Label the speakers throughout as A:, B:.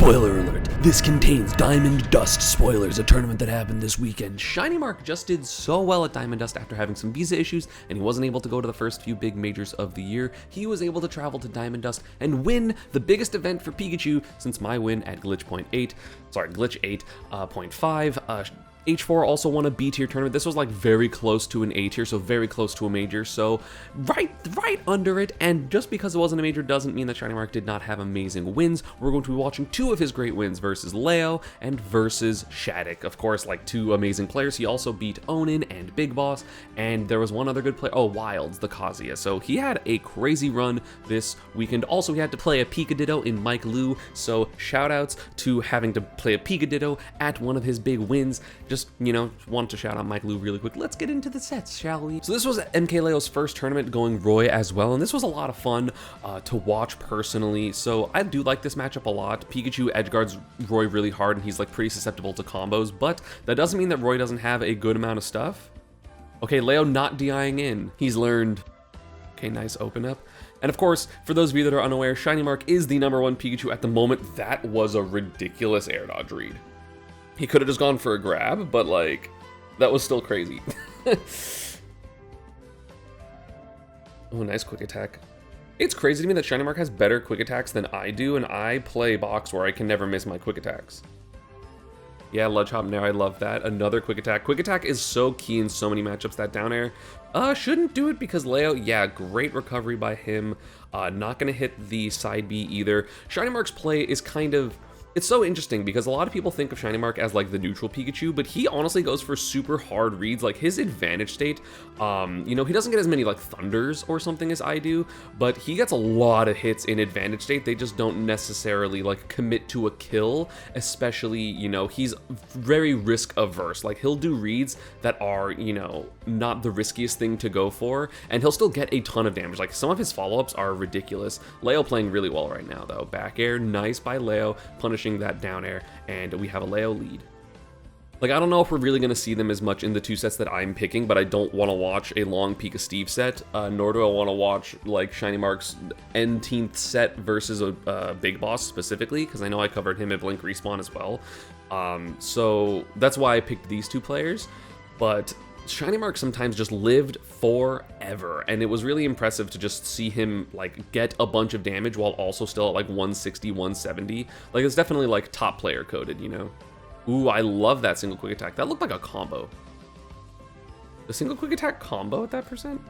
A: Spoiler alert, this contains Diamond Dust spoilers, a tournament that happened this weekend. Shinymark just did so well at Diamond Dust after having some visa issues, and he wasn't able to go to the first few big majors of the year. He was able to travel to Diamond Dust and win the biggest event for Pikachu since my win at Glitch 8.5. H4 also won a B tier tournament. This was like very close to an A tier, so very close to a major, so right under it. And just because it wasn't a major doesn't mean that Shinymark did not have amazing wins. We're going to be watching two of his great wins versus Leo and versus Shattuck. Of course, like two amazing players. He also beat Onin and Big Boss, and there was one other good player. Oh, Wilds, the Kazuya. So he had a crazy run this weekend. Also, he had to play a Pikaditto in Mike Liu, so shoutouts to having to play a Pikaditto at one of his big wins. Just, you know, wanted to shout out Mike Liu really quick. Let's get into the sets, shall we? So this was MK Leo's first tournament going Roy as well, and this was a lot of fun to watch personally. So I do like this matchup a lot. Pikachu edgeguards Roy really hard, and he's like pretty susceptible to combos, but that doesn't mean that Roy doesn't have a good amount of stuff. Okay, Leo not DIing in. He's learned. Okay, nice open up. And of course, for those of you that are unaware, Shinymark is the #1 Pikachu at the moment. That was a ridiculous air dodge read. He could have just gone for a grab, but like, that was still crazy. Oh, nice quick attack. It's crazy to me that Shinymark has better quick attacks than I do, and I play box where I can never miss my quick attacks. Yeah, ledge hop now, I love that. Another quick attack. Quick attack is so key in so many matchups. That down air, shouldn't do it because Leo, yeah, great recovery by him. Not gonna hit the side B either. Shinymark's play is kind of, it's so interesting because a lot of people think of Shinymark as like the neutral Pikachu, but he honestly goes for super hard reads. Like his advantage state, you know, he doesn't get as many like thunders or something as I do, but he gets a lot of hits in advantage state. They just don't necessarily like commit to a kill, especially, you know, he's very risk averse. Like he'll do reads that are, you know, not the riskiest thing to go for, and he'll still get a ton of damage. Like some of his follow-ups are ridiculous. Leo playing really well right now though. Back air, nice by Leo, punishing that down air, and we have a Leo lead. Like, I don't know if we're really going to see them as much in the two sets that I'm picking, but I don't want to watch a long Pika Steve set, nor do I want to watch like Shinymark's N-teenth set versus a Big Boss specifically, because I know I covered him at Blink Respawn as well. So that's why I picked these two players, but Shinymark sometimes just lived forever, and it was really impressive to just see him like get a bunch of damage while also still at like 160, 170. Like it's definitely like top player coded, you know? Ooh, I love that single quick attack. That looked like a combo. The single quick attack combo at that percent?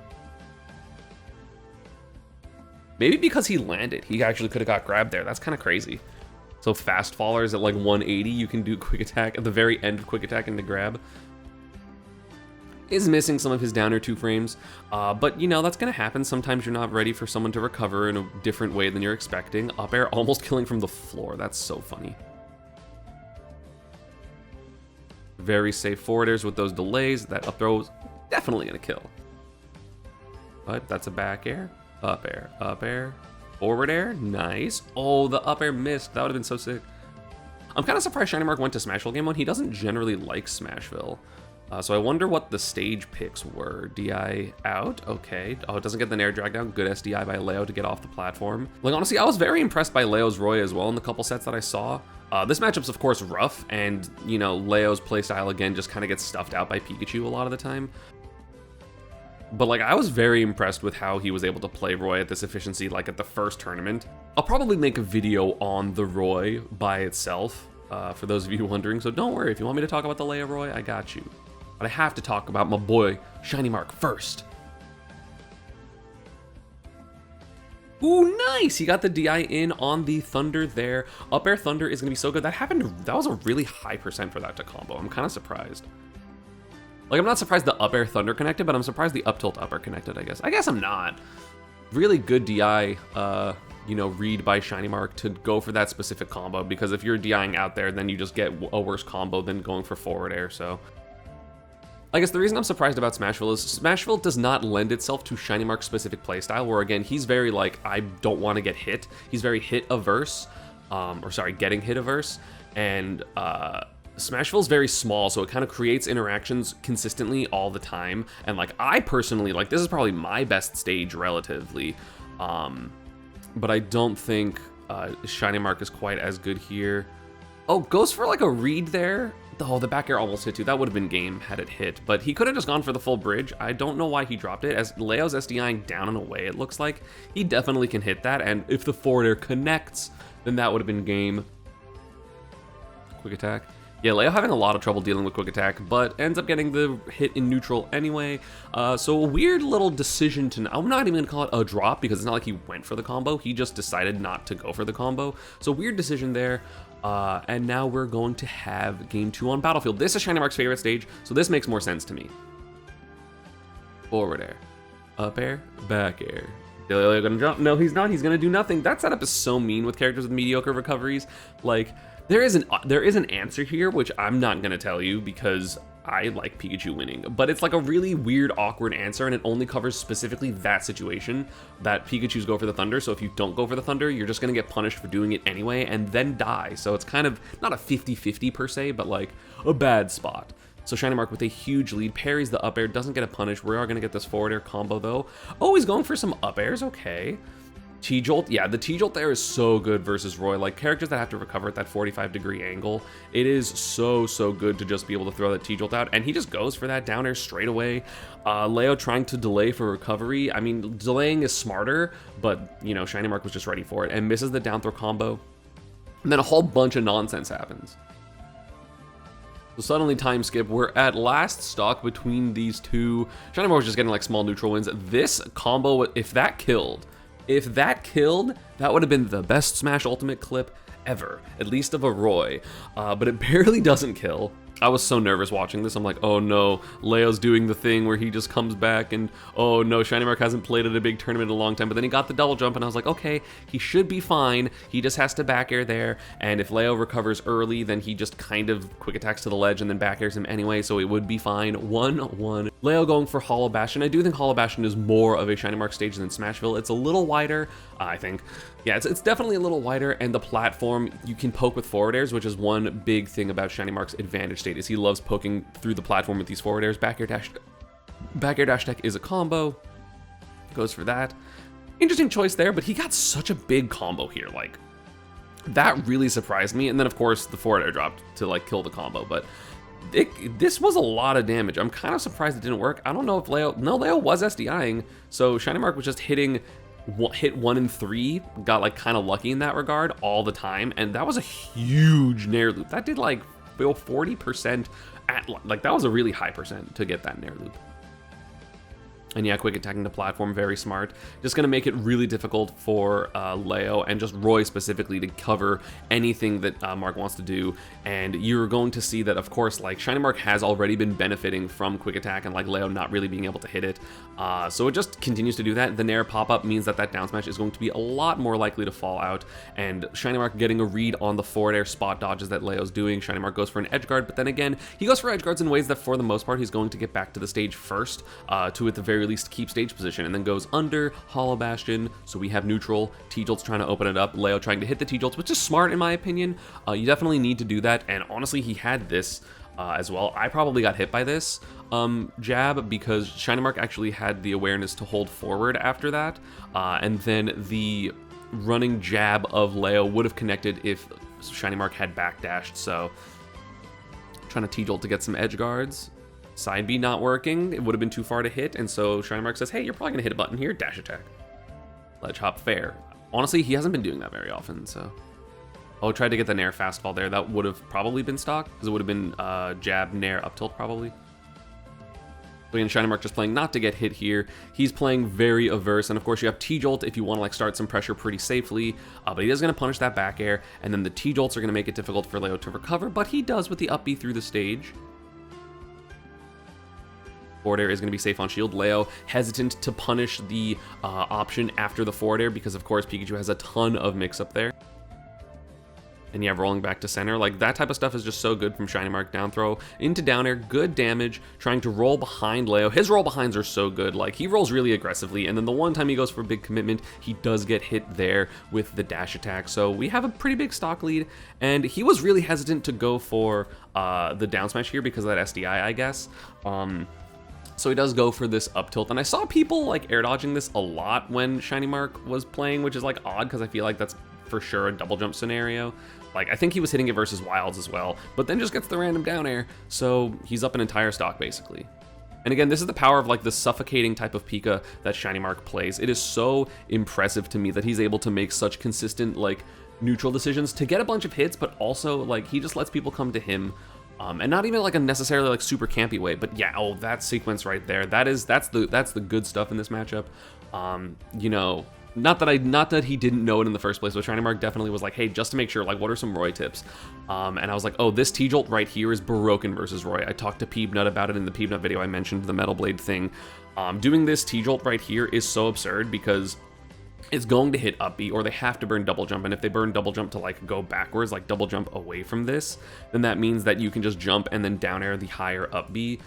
A: Maybe because he landed, he actually could have got grabbed there. That's kind of crazy. So fast fallers at like 180, you can do quick attack at the very end of quick attack into grab. Is missing some of his down air 2 frames, but you know, that's gonna happen. Sometimes you're not ready for someone to recover in a different way than you're expecting. Up air almost killing from the floor. That's so funny. Very safe forward airs with those delays. That up throw is definitely gonna kill. But that's a back air, up air, forward air, nice. Oh, the up air missed. That would have been so sick. I'm kind of surprised Shinymark went to Smashville game 1. He doesn't generally like Smashville. So I wonder what the stage picks were. DI out, okay. Oh, it doesn't get the Nair drag down. Good SDI by Leo to get off the platform. Like honestly, I was very impressed by Leo's Roy as well in the couple sets that I saw. This matchup's of course rough, and you know, Leo's playstyle again just kind of gets stuffed out by Pikachu a lot of the time. But like, I was very impressed with how he was able to play Roy at this efficiency, like at the first tournament. I'll probably make a video on the Roy by itself, for those of you wondering, so don't worry, if you want me to talk about the Leo Roy, I got you. But I have to talk about my boy, Shinymark, first. Ooh, nice! He got the DI in on the Thunder there. Up air Thunder is gonna be so good. That was a really high percent for that to combo. I'm kind of surprised. Like, I'm not surprised the up air Thunder connected, but I'm surprised the up tilt up air connected, I guess. I guess I'm not. Really good DI, you know, read by Shinymark to go for that specific combo, because if you're DIing out there, then you just get a worse combo than going for forward air, so. I guess the reason I'm surprised about Smashville is Smashville does not lend itself to Shinymark's specific playstyle, where again, he's very like, I don't want to get hit. He's very hit averse, or sorry, getting hit averse, and Smashville's very small, so it kind of creates interactions consistently all the time. And like, I personally, like, this is probably my best stage relatively, but I don't think Shinymark is quite as good here. Oh, goes for like a read there. Oh, the back air almost hit too. That would have been game had it hit, but he could have just gone for the full bridge. I don't know why he dropped it, as Leo's SDIing down and away, it looks like. He definitely can hit that, and if the forward air connects, then that would have been game. Quick attack. Yeah, Leo having a lot of trouble dealing with quick attack, but ends up getting the hit in neutral anyway. So a weird little decision to, I'm not even gonna call it a drop because it's not like he went for the combo, he just decided not to go for the combo. So weird decision there. And now we're going to have game 2 on Battlefield. This is Shinymark's favorite stage, so this makes more sense to me. Forward air, up air, back air. Leo gonna jump? No, he's not. He's gonna do nothing. That setup is so mean with characters with mediocre recoveries. Like, there is an answer here, which I'm not gonna tell you because I like Pikachu winning, but it's like a really weird, awkward answer, and it only covers specifically that situation, that Pikachus go for the Thunder, so if you don't go for the Thunder, you're just gonna get punished for doing it anyway, and then die. So it's kind of, not a 50-50 per se, but like a bad spot. So Shinymark with a huge lead, parries the up air, doesn't get a punish. We are gonna get this forward air combo though. Oh, he's going for some up airs, okay. T-Jolt, yeah, the T-Jolt there is so good versus Roy. Like, characters that have to recover at that 45-degree angle, it is so good to just be able to throw that T-Jolt out, and he just goes for that down air straight away. Leo trying to delay for recovery. I mean, delaying is smarter, but, you know, Shinymark was just ready for it, and misses the down throw combo. And then a whole bunch of nonsense happens. So suddenly time skip, we're at last stock between these two. Shinymark was just getting like small neutral wins. This combo, if that killed, that would have been the best Smash Ultimate clip ever, at least of a Roy, but it barely doesn't kill. I was so nervous watching this. I'm like, oh no, Leo's doing the thing where he just comes back, and oh no, Shinymark hasn't played at a big tournament in a long time, but then he got the double jump, and I was like, okay, he should be fine. He just has to back air there, and if Leo recovers early, then he just kind of quick attacks to the ledge and then back airs him anyway, so it would be fine. 1-1. Leo going for Hollow Bastion. I do think Hollow Bastion is more of a Shinymark stage than Smashville. It's a little wider, I think. Yeah, it's definitely a little wider, and the platform, you can poke with forward airs, which is one big thing about Shinymark's advantage state, is he loves poking through the platform with these forward airs. Back air dash tech is a combo. Goes for that. Interesting choice there, but he got such a big combo here. Like, that really surprised me. And then, of course, the forward air dropped to, like, kill the combo, but this was a lot of damage. I'm kind of surprised it didn't work. I don't know if Leo was SDIing, so Shinymark was just hit 1 and 3, got like kind of lucky in that regard all the time, and that was a huge nair loop. That did like 40% at, like, that was a really high percent to get that nair loop. And yeah, quick attacking the platform, very smart. Just gonna make it really difficult for Leo and just Roy specifically to cover anything that Mark wants to do. And you're going to see that, of course, like, Shinymark has already been benefiting from quick attack and like Leo not really being able to hit it. So it just continues to do that. The Nair pop-up means that that down smash is going to be a lot more likely to fall out. And Shinymark getting a read on the forward air spot dodges that Leo's doing. Shinymark goes for an edge guard, but then again, he goes for edge guards in ways that for the most part he's going to get back to the stage first, to at the very least keep stage position, and then goes under Hollow Bastion. So we have neutral. T-Jolt's trying to open it up. Leo trying to hit the T-Jolts, which is smart in my opinion. You definitely need to do that, and honestly, he had this as well. I probably got hit by this jab because Shinymark actually had the awareness to hold forward after that, and then the running jab of Leo would have connected if Shinymark had backdashed. So trying to T-Jolt to get some edge guards. Side B not working, it would have been too far to hit, and so Shinymark says, hey, you're probably gonna hit a button here, dash attack. Ledge hop, fair. Honestly, he hasn't been doing that very often, so. Oh, tried to get the Nair fastfall there, that would have probably been stock, because it would have been jab, Nair, up tilt probably. But again, Shinymark just playing not to get hit here. He's playing very averse, and of course you have T-Jolt if you want to like start some pressure pretty safely, but he is going to punish that back air, and then the T-Jolts are going to make it difficult for Leo to recover, but he does with the up B through the stage. Forward air is going to be safe on shield. Leo hesitant to punish the option after the forward air because, of course, Pikachu has a ton of mix-up there. And yeah, rolling back to center. Like, that type of stuff is just so good from Shinymark. Down throw into down air. Good damage. Trying to roll behind Leo. His roll behinds are so good. Like, he rolls really aggressively. And then the one time he goes for a big commitment, he does get hit there with the dash attack. So we have a pretty big stock lead. And he was really hesitant to go for the down smash here because of that SDI, I guess. So he does go for this up tilt, and I saw people like air dodging this a lot when Shinymark was playing, which is like odd because I feel like that's for sure a double jump scenario. Like, I think he was hitting it versus Wilds as well, but then just gets the random down air, so he's up an entire stock, basically. And again, this is the power of, like, the suffocating type of Pika that Shinymark plays. It is so impressive to me that he's able to make such consistent, like, neutral decisions to get a bunch of hits, but also, like, he just lets people come to him, and not even, like, a necessarily, like, super campy way, but yeah, oh, that sequence right there, that's the good stuff in this matchup. You know, not that he didn't know it in the first place, but Shinymark definitely was like, hey, just to make sure, like, what are some Roy tips? And I was like, oh, this T-Jolt right here is broken versus Roy. I talked to Peebnut about it in the Peebnut video. I mentioned the Metal Blade thing. Doing this T-Jolt right here is so absurd because it's going to hit up B, or they have to burn double jump, and if they burn double jump to, like, go backwards, like double jump away from this, then that means that you can just jump and then down air the higher up B.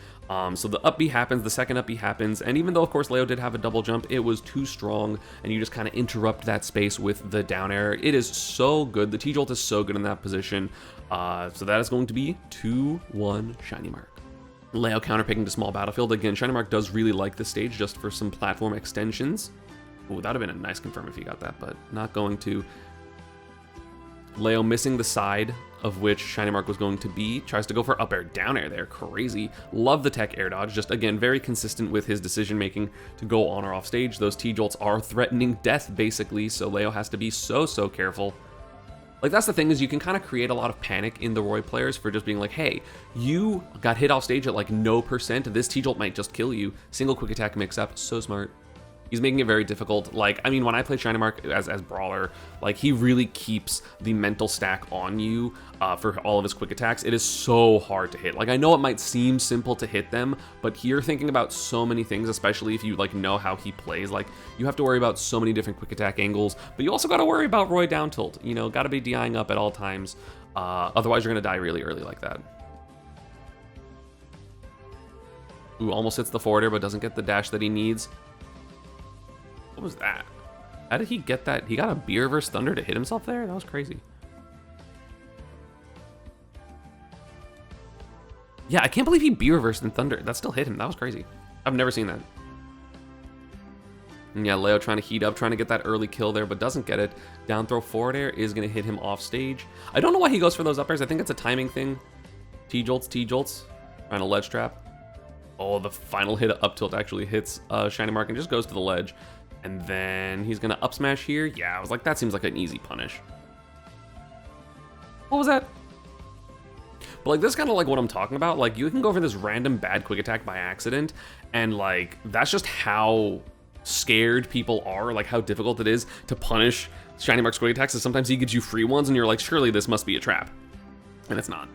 A: So the up B happens, the second up B happens, and even though, of course, Leo did have a double jump, it was too strong, and you just kind of interrupt that space with the down air. It is so good. The T-Jolt is so good in that position. So that is going to be 2-1 Shinymark. Leo counterpicking to small battlefield. Again, Shinymark does really like this stage just for some platform extensions. Ooh, that would have been a nice confirm if he got that, but not going to. Leo missing the side of which Shinymark was going to be. Tries to go for up air, down air there. Crazy. Love the tech air dodge. Just, again, very consistent with his decision making to go on or off stage. Those T-Jolts are threatening death, basically, so Leo has to be so careful. Like, that's the thing, is you can kind of create a lot of panic in the Roy players for just being like, hey, you got hit off stage at, like, no percent. This T-Jolt might just kill you. Single quick attack mix up. So smart. He's making it very difficult. Like, I mean, when I play Shinymark as Brawler, like, he really keeps the mental stack on you for all of his quick attacks. It is so hard to hit. Like, I know it might seem simple to hit them, but you're thinking about so many things, especially if you, like, know how he plays. Like, you have to worry about so many different quick attack angles, but you also got to worry about Roy down tilt. You know, got to be DIing up at all times. Otherwise, you're going to die really early like that. Ooh, almost hits the forward air, but doesn't get the dash that he needs. What was that? How did he get that? He got a B reverse thunder to hit himself there? That was crazy. Yeah, I can't believe he B reversed and thunder. That still hit him. That was crazy. I've never seen that. And yeah, Leo trying to heat up, trying to get that early kill there, but doesn't get it. Down throw forward air is going to hit him off stage. I don't know why he goes for those up airs. I think it's a timing thing. T-Jolts. Trying to ledge trap. Oh, the final hit up tilt actually hits Shinymark and just goes to the ledge. And then he's going to up smash here. Yeah, I was like, that seems like an easy punish. What was that? But, like, this is kind of like what I'm talking about. Like, you can go for this random bad quick attack by accident, and, like, that's just how scared people are, like, how difficult it is to punish Shinymark's quick attacks. Is sometimes he gives you free ones, and you're like, surely this must be a trap. And it's not.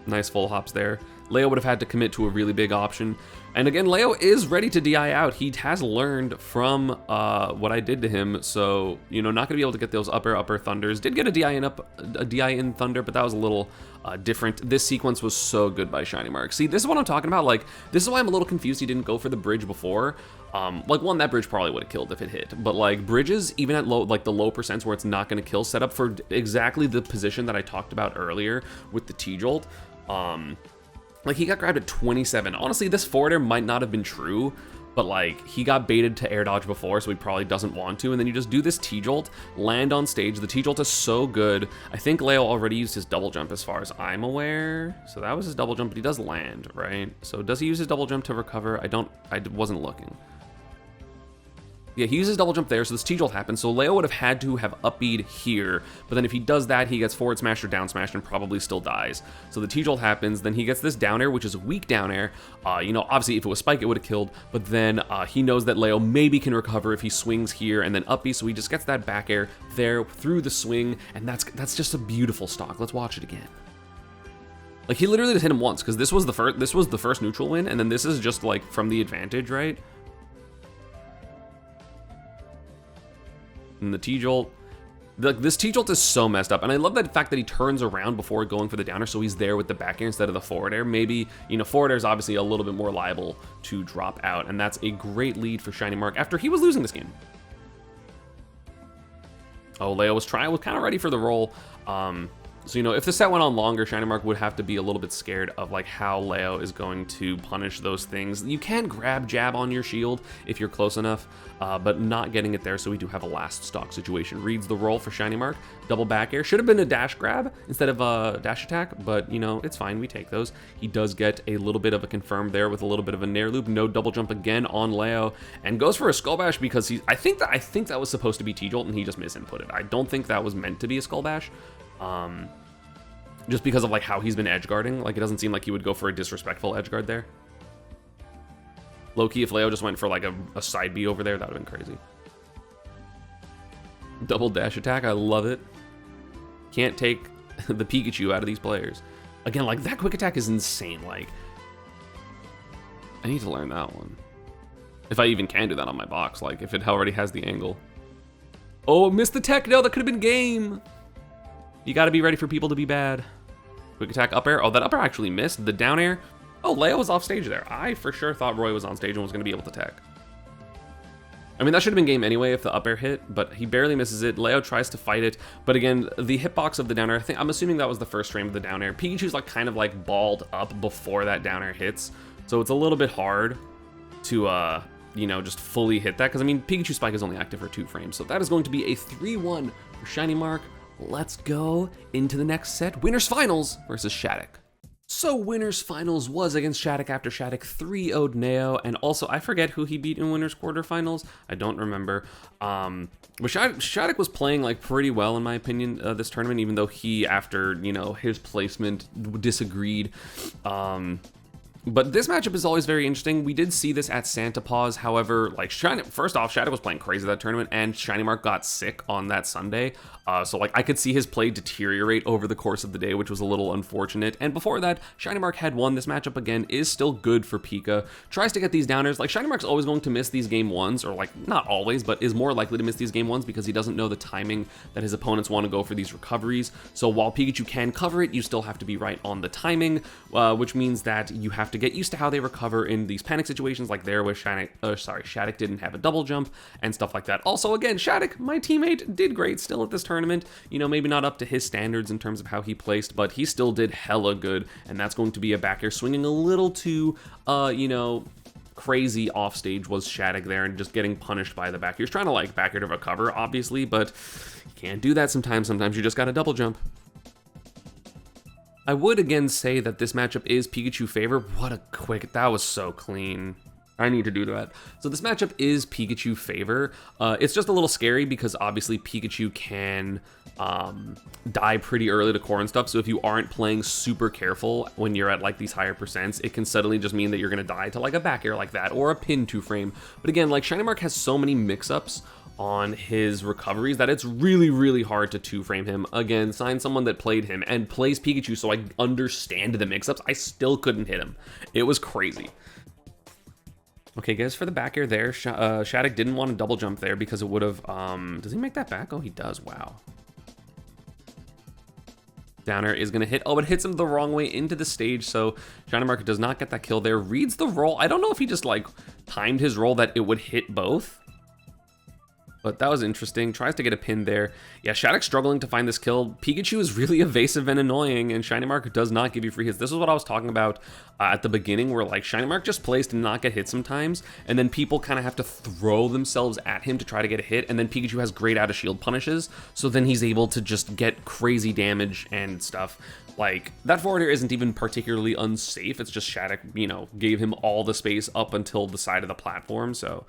A: Nice full hops there. Leo would have had to commit to a really big option. And again, Leo is ready to DI out. He has learned from what I did to him. So, you know, not going to be able to get those upper thunders. Did get a DI in thunder, but that was a little different. This sequence was so good by Shinymark. See, this is what I'm talking about. Like, this is why I'm a little confused he didn't go for the bridge before. Like, one, that bridge probably would have killed if it hit. But, like, bridges, even at low, like the low percents where it's not going to kill, set up for exactly the position that I talked about earlier with the T-Jolt. Like, he got grabbed at 27. Honestly, this forward air might not have been true, but, like, he got baited to air dodge before, so he probably doesn't want to. And then you just do this T-Jolt, land on stage. The T-Jolt is so good. I think Leo already used his double jump as far as I'm aware. So that was his double jump, but he does land, right? So does he use his double jump to recover? I wasn't looking. Yeah, he uses double jump there, so this T-Jolt happens, so Leo would have had to have up-B'd here, but then if he does that, he gets forward smash or down smash and probably still dies. So the T-Jolt happens, then he gets this down air, which is a weak down air. You know, obviously if it was Spike, it would have killed, but then he knows that Leo maybe can recover if he swings here and then up-B, so he just gets that back air there through the swing, and that's just a beautiful stock. Let's watch it again. Like, he literally just hit him once, because this was the first neutral win, and then this is just, like, from the advantage, right? And the T-Jolt, this T-Jolt is so messed up, and I love that fact that he turns around before going for the downer, so he's there with the back air instead of the forward air. Maybe, you know, forward air is obviously a little bit more liable to drop out, and that's a great lead for Shinymark after he was losing this game. Oh, Leo was kind of ready for the roll. So, you know, if the set went on longer, Shinymark would have to be a little bit scared of like how Leo is going to punish those things. You can grab jab on your shield if you're close enough, but not getting it there, so we do have a last stock situation. Reads the roll for Shinymark, double back air. Should have been a dash grab instead of a dash attack, but you know, it's fine, we take those. He does get a little bit of a confirm there with a little bit of a nair loop, no double jump again on Leo, and goes for a skull bash because I think that was supposed to be T-Jolt and he just misinputted. I don't think that was meant to be a skull bash. Just because of like how he's been edge guarding, like it doesn't seem like he would go for a disrespectful edge guard there. Low-key, if Leo just went for like a side B over there, that would have been crazy. Double dash attack, I love it. Can't take the Pikachu out of these players. Again, like that quick attack is insane. Like, I need to learn that one. If I even can do that on my box, like if it already has the angle. Oh, missed the tech, no, that could have been game. You gotta be ready for people to be bad. Quick attack up air. Oh, that up air actually missed. The down air. Oh, Leo was off stage there. I for sure thought Roy was on stage and was gonna be able to tech. I mean, that should have been game anyway if the up air hit, but he barely misses it. Leo tries to fight it, but again, the hitbox of the down air, I'm assuming that was the first frame of the down air. Pikachu's like kind of like balled up before that down air hits, so it's a little bit hard to, you know, just fully hit that, because I mean, Pikachu Spike is only active for 2 frames, so that is going to be a 3-1 for Shinymark. Let's go into the next set. Winners Finals versus Shattuck. So Winners Finals was against Shattuck after Shattuck 3-0'd Neo, and also I forget who he beat in Winners Quarterfinals. I don't remember. But Shattuck was playing like pretty well in my opinion this tournament, even though he, after, you know, his placement, disagreed. But this matchup is always very interesting. We did see this at Santa Paws. However, like first off, Shattuck was playing crazy that tournament, and Shinymark got sick on that Sunday. So like I could see his play deteriorate over the course of the day, which was a little unfortunate. And before that, Shinymark had won. This matchup again is still good for Pika. Tries to get these downers. Like Shinymark's always going to miss these game ones, or like not always, but is more likely to miss these game ones because he doesn't know the timing that his opponents want to go for these recoveries. So while Pikachu can cover it, you still have to be right on the timing, which means that you have to get used to how they recover in these panic situations, like there where Shattuck didn't have a double jump and stuff like that. Also, again, Shattuck, my teammate, did great still at this tournament. You know, maybe not up to his standards in terms of how he placed, but he still did hella good, and that's going to be a back air. Swinging a little too, you know, crazy off stage was Shattuck there, and just getting punished by the back air. He's trying to like back air to recover, obviously, but you can't do that sometimes. Sometimes you just gotta double jump. I would again say that this matchup is Pikachu favor. What a quick, that was so clean. I need to do that. So this matchup is Pikachu favor. It's just a little scary because obviously Pikachu can die pretty early to core and stuff. So if you aren't playing super careful when you're at like these higher percents, it can suddenly just mean that you're gonna die to like a back air like that or a pin 2 frame. But again, like Shinymark has so many mix-ups on his recoveries that it's really, really hard to 2 frame him. Again, sign someone that played him and plays Pikachu so I understand the mix-ups. I still couldn't hit him. It was crazy. Okay, guys, for the back air there, Shattuck didn't want to double jump there because it would have, does he make that back? Oh, he does, wow. Down air is going to hit, oh, it hits him the wrong way into the stage, so Shinymark does not get that kill there. Reads the roll. I don't know if he just, like, timed his roll that it would hit both, but that was interesting. Tries to get a pin there. Yeah, Shattuck's struggling to find this kill. Pikachu is really evasive and annoying, and Shinymark does not give you free hits. This is what I was talking about at the beginning, where like Shinymark just plays to not get hit sometimes, and then people kind of have to throw themselves at him to try to get a hit, and then Pikachu has great out of shield punishes, so then he's able to just get crazy damage and stuff. Like, that forward air isn't even particularly unsafe. It's just Shattuck, you know, gave him all the space up until the side of the platform, so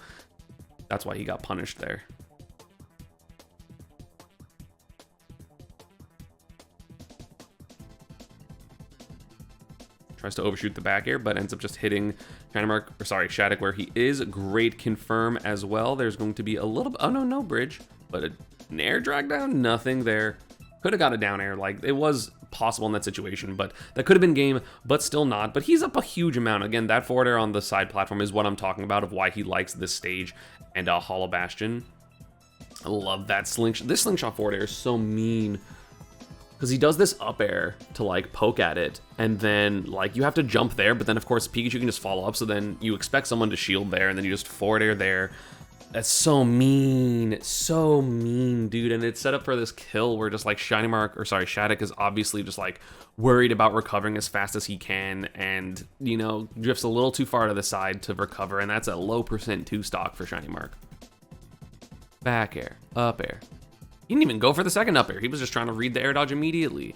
A: that's why he got punished there. Tries to overshoot the back air, but ends up just hitting Shattuck where he is. Great confirm as well. There's going to be a little, oh no bridge, but an air drag down, nothing there. Could have got a down air, like it was possible in that situation, but that could have been game, but still not. But he's up a huge amount. Again, that forward air on the side platform is what I'm talking about of why he likes this stage and Hollow Bastion. I love that slingshot. This slingshot forward air is so mean, because he does this up air to like poke at it, and then like you have to jump there, but then of course Pikachu can just follow up, so then you expect someone to shield there, and then you just forward air there. That's so mean. So mean, dude. And it's set up for this kill where just like Shattuck is obviously just like worried about recovering as fast as he can and, you know, drifts a little too far to the side to recover. And that's a low percent 2 stock for Shinymark. Back air, up air. He didn't even go for the second up air. He was just trying to read the air dodge immediately.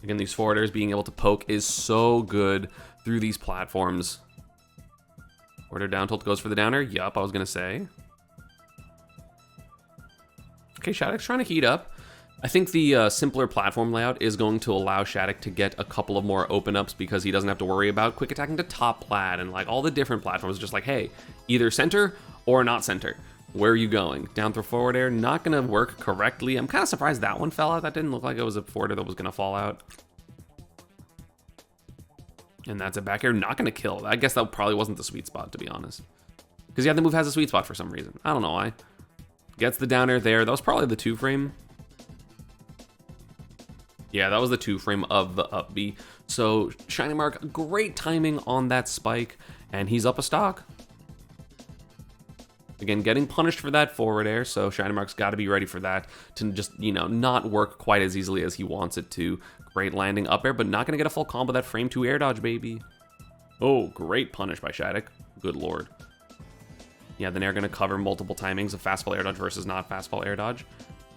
A: Again, these forward airs being able to poke is so good through these platforms. Forward air down tilt goes for the downer. Yup, I was going to say. Okay, Shattuck's trying to heat up. I think the simpler platform layout is going to allow Shattuck to get a couple of more open ups because he doesn't have to worry about quick attacking to top plat and like all the different platforms. Just like, hey, either center or not center. Where are you going? Down throw forward air, not gonna work correctly. I'm kind of surprised that one fell out. That didn't look like it was a forward air that was gonna fall out. And that's a back air, not gonna kill. I guess that probably wasn't the sweet spot, to be honest. Because yeah, the move has a sweet spot for some reason. I don't know why. Gets the down air there. That was probably the 2-frame. Yeah, that was the 2-frame of the up B. So Shinymark, great timing on that spike, and he's up a stock. Again, getting punished for that forward air, so Shinymark's got to be ready for that to just, you know, not work quite as easily as he wants it to. Great landing up air, but not going to get a full combo that frame 2 air dodge, baby. Oh, great punish by Shattuck. Good lord. Yeah, then air going to cover multiple timings of fastball air dodge versus not fastball air dodge.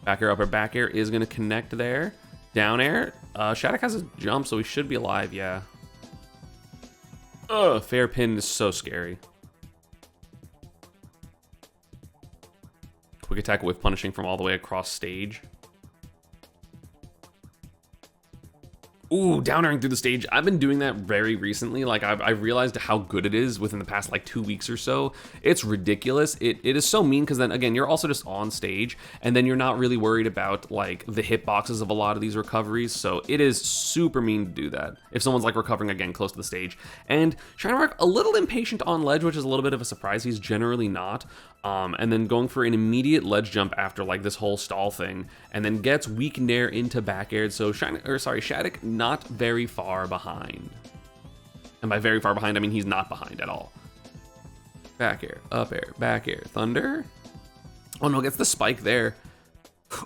A: Back air, up air, back air is going to connect there. Down air. Shattuck has a jump, so he should be alive, yeah. Ugh, fair pin is so scary. Quick attack with punishing from all the way across stage. Ooh, down airing through the stage. I've been doing that very recently. Like I've realized how good it is within the past like 2 weeks or so. It's ridiculous. It is so mean because then again, you're also just on stage and then you're not really worried about like the hitboxes of a lot of these recoveries. So it is super mean to do that if someone's like recovering again close to the stage. And Shinymark a little impatient on ledge, which is a little bit of a surprise. He's generally not. And then going for an immediate ledge jump after like this whole stall thing, and then gets weak nair into back air. So Shattuck not very far behind. And by very far behind, I mean he's not behind at all. Back air, up air, back air, thunder. Oh no, gets the spike there.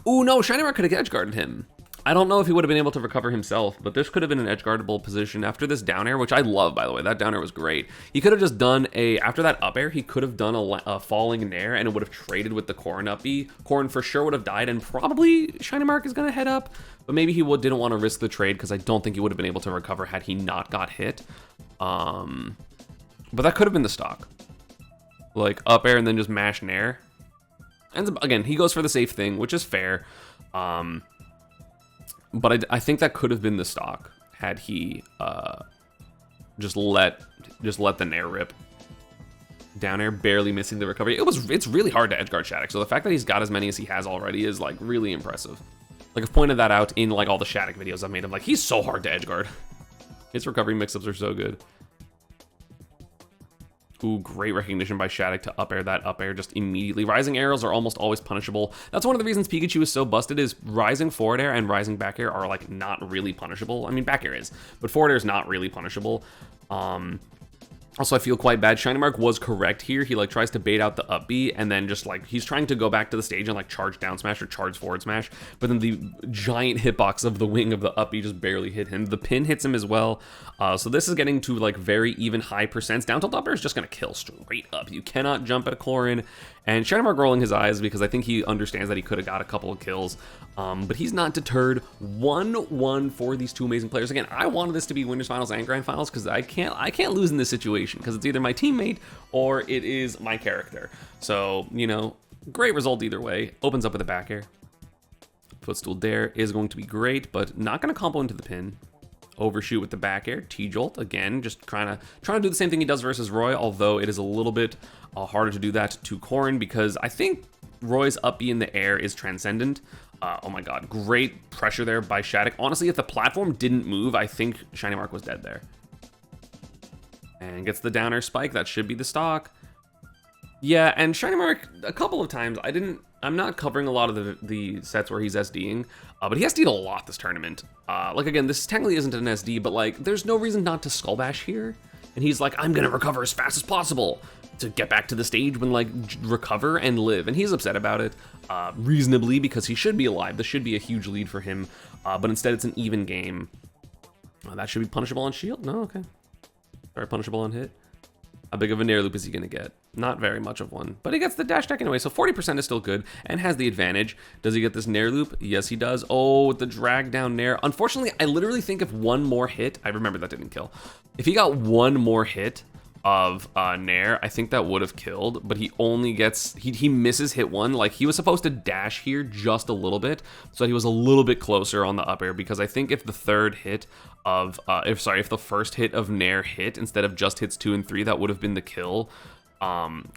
A: Ooh no, Shinymark could have edge guarded him. I don't know if he would have been able to recover himself, but this could have been an edge guardable position after this down air, which I love, by the way. That down air was great. He could have just done after that up air, he could have done a falling nair and it would have traded with the Corrin up B. Corrin for sure would have died and probably Shinymark is going to head up, but maybe he didn't want to risk the trade because I don't think he would have been able to recover had he not got hit. But that could have been the stock. Like up air and then just mash nair. And again, he goes for the safe thing, which is fair. But I think that could have been the stock had he just let the nair rip. Down air, barely missing the recovery. It's really hard to edgeguard Shattuck, so the fact that he's got as many as he has already is like really impressive. Like I've pointed that out in like all the Shattuck videos I've made. I'm like, he's so hard to edgeguard. His recovery mix-ups are so good. Ooh, great recognition by Shattuck to up air that up air just immediately. Rising arrows are almost always punishable. That's one of the reasons Pikachu is so busted is rising forward air and rising back air are like not really punishable. I mean, back air is, but forward air is not really punishable. Also, I feel quite bad. Shinymark was correct here. He like tries to bait out the up B and then just like he's trying to go back to the stage and like charge down smash or charge forward smash, but then the giant hitbox of the wing of the up B just barely hit him. The pin hits him as well. So this is getting to like very even high percents. Down tilt up air is just gonna kill straight up. You cannot jump at a Corrin. And Shinymark rolling his eyes because I think he understands that he could have got a couple of kills. But he's not deterred. 1-1 for these two amazing players. Again, I wanted this to be winners finals and grand finals because I can't lose in this situation because it's either my teammate or it is my character. So, you know, great result either way. Opens up with a back air. Footstool dare is going to be great, but not going to combo into the pin. Overshoot with the back air. T-jolt again, just trying to do the same thing he does versus Roy, although it is a little bit harder to do that to Corrin because I think Roy's up B in the air is transcendent. Oh my god, great pressure there by Shattuck. Honestly, if the platform didn't move, I think Shinymark was dead there. And gets the down air spike, that should be the stock. Yeah, and Shinymark, a couple of times, I'm not covering a lot of the sets where he's SDing, but he SD'd a lot this tournament. Like again, this technically isn't an SD, but like, there's no reason not to skull bash here. and he's like, I'm gonna recover as fast as possible to get back to the stage when like recover and live, and he's upset about it, reasonably, because he should be alive. This should be a huge lead for him, but instead it's an even game. That should be punishable on shield? No, okay. Sorry, punishable on hit. How big of a Nair loop is he gonna get? Not very much of one, but he gets the dash attack anyway, so 40% is still good and has the advantage. Does he get this Nair loop? Yes, he does. Oh, the drag down Nair. Unfortunately, I literally think if one more hit, I remember that didn't kill. If he got one more hit of Nair, I think that would have killed, but he only gets, he misses hit one. Like, he was supposed to dash here just a little bit, so he was a little bit closer on the up air, because I think if the third hit of, if the first hit of Nair hit instead of just hits 2 and 3, that would have been the kill.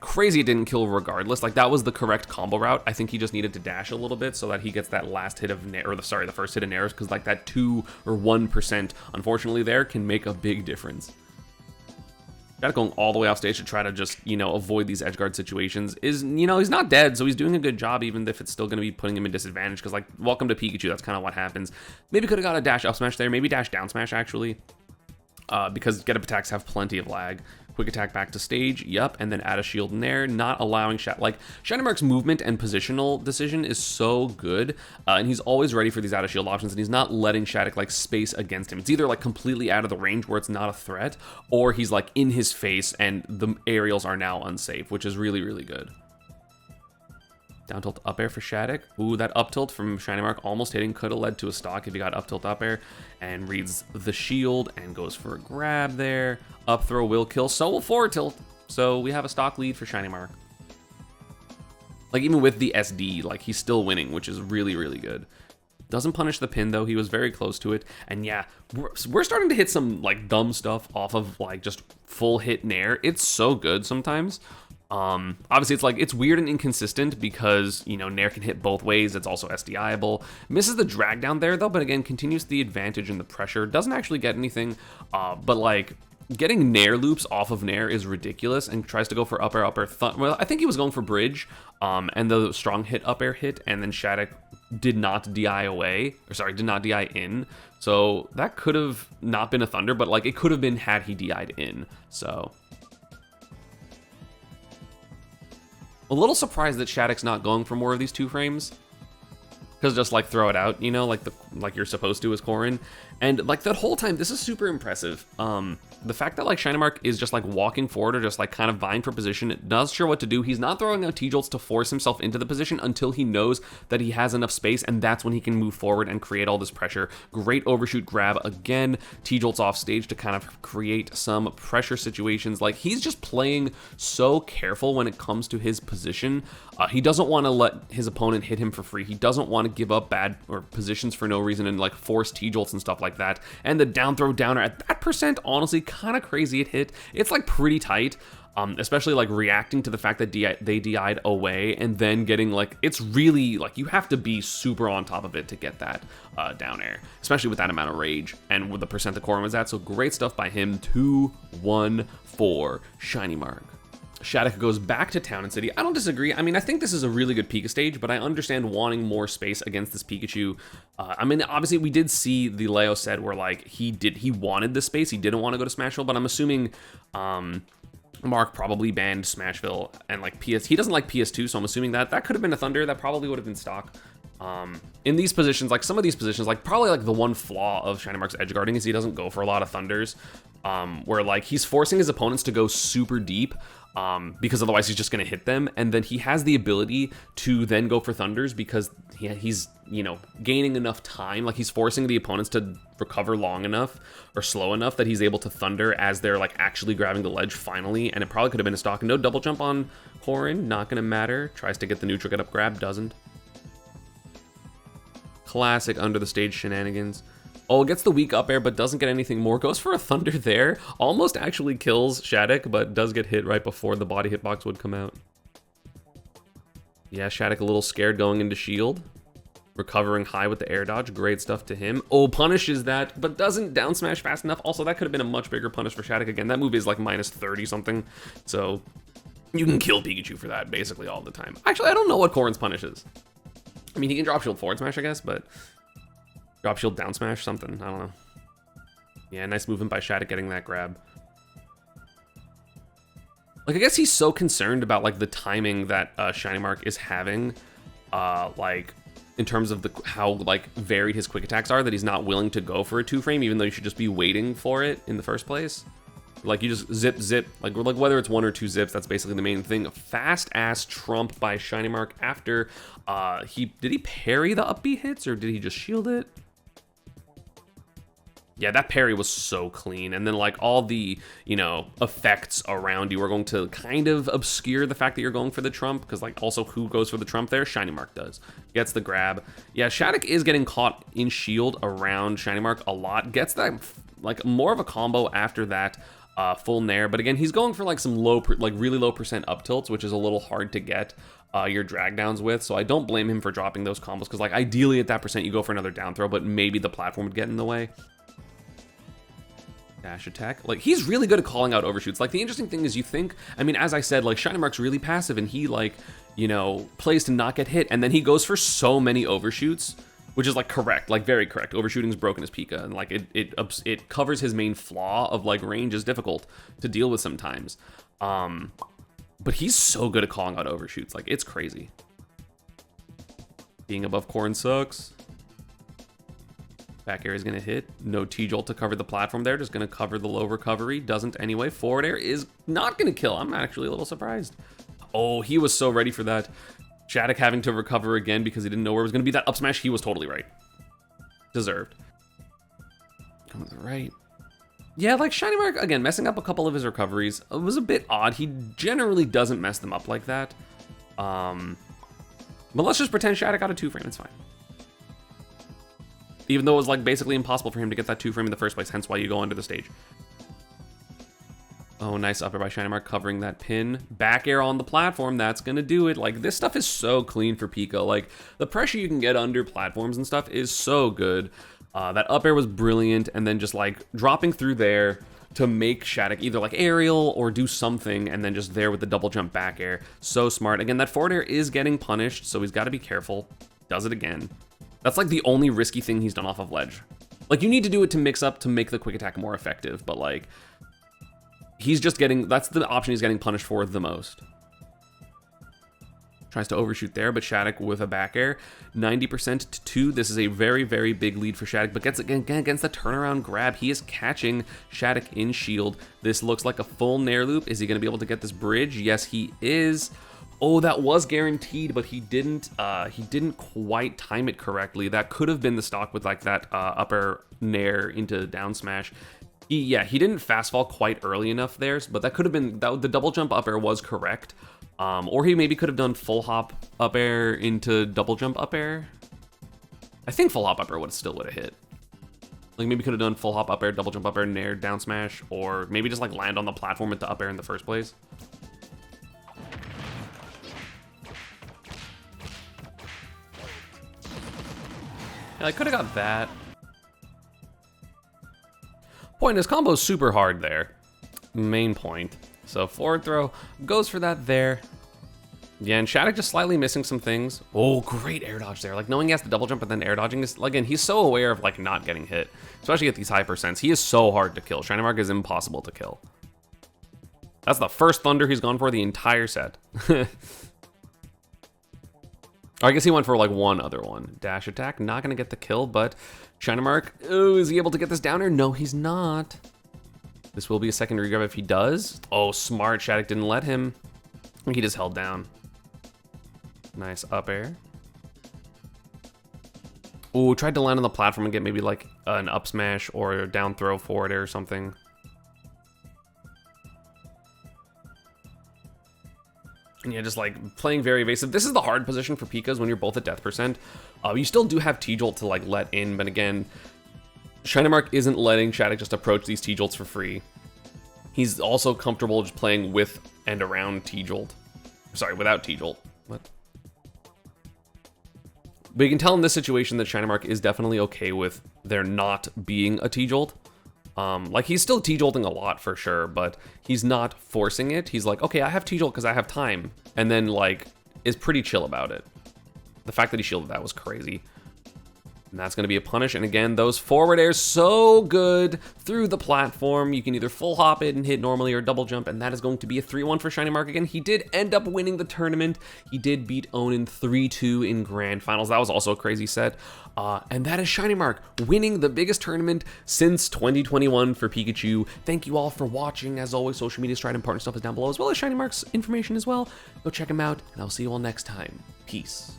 A: Crazy it didn't kill regardless. Like, that was the correct combo route. I think he just needed to dash a little bit so that he gets that last hit of Nair, or the first hit of Nair, because like that 2 or 1%, unfortunately, there can make a big difference. Gotta going all the way off stage to try to just, you know, avoid these edge guard situations is, you know, he's not dead, so he's doing a good job, even if it's still gonna be putting him in disadvantage, because like, welcome to Pikachu, that's kind of what happens. Maybe could have got a dash up smash there, maybe dash down smash actually, because get up attacks have plenty of lag. Quick attack back to stage, yep, and then add a shield in there, not allowing like Shinymark's movement and positional decision is so good, and he's always ready for these out of shield options, and he's not letting Shattuck like space against him. It's either like completely out of the range where it's not a threat, or he's like in his face and the aerials are now unsafe, which is really, really good. Down tilt up air for Shattuck. Ooh, that up tilt from Shinymark almost hitting, could have led to a stock if he got up tilt up air, and reads the shield and goes for a grab there. Up throw will kill, so will forward tilt. So we have a stock lead for Shinymark. Like, even with the SD, like, he's still winning, which is really, really good. Doesn't punish the pin though, he was very close to it. And yeah, we're starting to hit some like dumb stuff off of like just full hit Nair. It's so good sometimes. Obviously it's like, it's weird and inconsistent because, you know, Nair can hit both ways. It's also SDIable. Misses the drag down there though, but again, continues the advantage in the pressure. Doesn't actually get anything, but like, getting Nair loops off of Nair is ridiculous, and tries to go for up air, well, I think he was going for bridge, and the strong hit up air hit, and then Shattuck did not DI away, or sorry, did not DI in. So that could have not been a thunder, but like, it could have been had he DI'd in, so. A little surprised that Shattuck's not going for more of these 2 frames. Because just like throw it out, you know, like you're supposed to as Corrin. And like that whole time, this is super impressive. The fact that like Shinymark is just like walking forward or just like kind of vying for position, not sure what to do. He's not throwing out T-Jolts to force himself into the position until he knows that he has enough space, and that's when he can move forward and create all this pressure. Great overshoot grab again. T-Jolts off stage to kind of create some pressure situations. Like, he's just playing so careful when it comes to his position. He doesn't want to let his opponent hit him for free. He doesn't want to give up bad or positions for no reason and like force T-Jolts and stuff like that. And the down throw downer at that percent, honestly, kind of crazy it hit. It's like pretty tight, especially like reacting to the fact that they DI'd away and then getting like, it's really like, you have to be super on top of it to get that down air, especially with that amount of rage and with the percent the Corrin was at. So great stuff by him. 2-1 for Shinymark. Shattuck goes back to Town and City. I don't disagree. I mean, I think this is a really good Pika stage, but I understand wanting more space against this Pikachu. I mean, obviously we did see the Leo set where like he wanted the space. He didn't want to go to Smashville, but I'm assuming Mark probably banned Smashville and like PS. He doesn't like PS2, so I'm assuming that could have been a Thunder. That probably would have been stock. In these positions, like some of these positions, like probably like the one flaw of Shinymark's edge guarding is he doesn't go for a lot of Thunders, where like he's forcing his opponents to go super deep, because otherwise he's just going to hit them, and then he has the ability to then go for Thunders because he's, you know, gaining enough time, like he's forcing the opponents to recover long enough or slow enough that he's able to Thunder as they're like actually grabbing the ledge finally, and it probably could have been a stock. No double jump on Corrin, not going to matter. Tries to get the neutral get up grab, doesn't. Classic under the stage shenanigans. Oh, gets the weak up air, but doesn't get anything more. Goes for a Thunder there. Almost actually kills Shattuck, but does get hit right before the body hitbox would come out. Yeah, Shattuck a little scared going into shield. Recovering high with the air dodge. Great stuff to him. Oh, punishes that, but doesn't down smash fast enough. Also, that could have been a much bigger punish for Shattuck. Again, that move is like minus 30 something. So you can kill Pikachu for that basically all the time. Actually, I don't know what Corrin's punishes. I mean, he can drop shield forward smash, I guess, but drop shield down smash, something, I don't know. Yeah, nice movement by Shattuck getting that grab. Like, I guess he's so concerned about, like, the timing that Shinymark is having, like, in terms of how, like, varied his quick attacks are, that he's not willing to go for a 2-frame, even though you should just be waiting for it in the first place. Like, you just zip, like whether it's 1 or 2 zips, that's basically the main thing. Fast-ass trump by Shinymark after, did he parry the up B hits, or did he just shield it? Yeah, that parry was so clean. And then, like, all the, you know, effects around you are going to kind of obscure the fact that you're going for the trump, because, like, also who goes for the trump there? Shinymark does. Gets the grab. Yeah, Shattuck is getting caught in shield around Shinymark a lot. Gets that, like, more of a combo after that full nair. But again, he's going for, like, some really low percent up tilts, which is a little hard to get your drag downs with. So I don't blame him for dropping those combos, because, like, ideally at that percent, you go for another down throw, but maybe the platform would get in the way. Dash attack. Like, he's really good at calling out overshoots. Like, the interesting thing is, you think, I mean, as I said, like, Shinymark's really passive, and he, like, you know, plays to not get hit, and then he goes for so many overshoots, which is, like, correct, like, very correct. Overshooting's broken his Pika, and, like, it covers his main flaw of, like, range is difficult to deal with sometimes. But he's so good at calling out overshoots. Like, it's crazy. Being above corn sucks. Back air is going to hit. No T-Jolt to cover the platform there. Just going to cover the low recovery. Doesn't anyway. Forward air is not going to kill. I'm actually a little surprised. Oh, he was so ready for that. Shattuck having to recover again because he didn't know where it was going to be. That up smash, he was totally right. Deserved. Come to the right. Yeah, like, Shinymark, again, messing up a couple of his recoveries. It was a bit odd. He generally doesn't mess them up like that. But let's just pretend Shattuck got a 2-frame. It's fine. Even though it was, like, basically impossible for him to get that 2-frame in the first place, hence why you go under the stage. Oh, nice upper by Shinymark covering that pin. Back air on the platform, that's gonna do it. Like, this stuff is so clean for Pika. Like, the pressure you can get under platforms and stuff is so good. That up air was brilliant, and then just, like, dropping through there to make Shattuck either, like, aerial or do something, and then just there with the double jump back air. So smart. Again, that forward air is getting punished, so he's got to be careful. Does it again. That's, like, the only risky thing he's done off of ledge. Like, you need to do it to mix up to make the quick attack more effective, but, like, he's just getting, that's the option he's getting punished for the most. Tries to overshoot there, but Shattuck with a back air. 90% to 2. This is a very, very big lead for Shattuck, but gets again against the turnaround grab. He is catching Shattuck in shield. This looks like a full nair loop. Is he going to be able to get this bridge? Yes, he is. Oh, that was guaranteed, but he didn't quite time it correctly. That could have been the stock with, like, that upper nair into down smash. He didn't fast fall quite early enough there, but that could have been, the double jump up air was correct. Or he maybe could have done full hop up air into double jump up air. I think full hop up air still would have hit. Like, maybe could have done full hop up air, double jump up air, nair, down smash, or maybe just, like, land on the platform at the up air in the first place. Yeah, I could have got that. Point is, combo's super hard there. Main point. So forward throw, goes for that there. Yeah, and Shattuck just slightly missing some things. Oh, great air dodge there. Like, knowing he has to double jump and then air dodging is, again, he's so aware of, like, not getting hit. Especially at these high percents. He is so hard to kill. Shinymark is impossible to kill. That's the first thunder he's gone for the entire set. I guess he went for, like, one other one. Dash attack, not gonna get the kill, but Shinymark, oh, is he able to get this downer? No, he's not. This will be a secondary grab if he does. Oh, smart, Shattuck didn't let him. I think he just held down. Nice up air. Oh, tried to land on the platform and get maybe, like, an up smash or a down throw forward air or something. And yeah, just, like, playing very evasive. This is the hard position for Pikas when you're both at death percent. You still do have T-Jolt to, like, let in, but again, Shinymark isn't letting Shattuck just approach these T-Jolts for free. He's also comfortable just playing with and around T-Jolt. Sorry, without T-Jolt. What? But you can tell in this situation that Shinymark is definitely okay with there not being a T-Jolt. Like, he's still T-Jolting a lot for sure, but he's not forcing it. He's like, okay, I have T-Jolt because I have time. And then, like, is pretty chill about it. The fact that he shielded that was crazy. And that's going to be a punish. And again, those forward airs so good through the platform. You can either full hop it and hit normally or double jump. And that is going to be a 3-1 for Shinymark again. He did end up winning the tournament. He did beat Onin 3-2 in grand finals. That was also a crazy set. And that is Shinymark winning the biggest tournament since 2021 for Pikachu. Thank you all for watching. As always, social media, Stride, and partner stuff is down below, as well as Shinymark's information as well. Go check him out, and I'll see you all next time. Peace.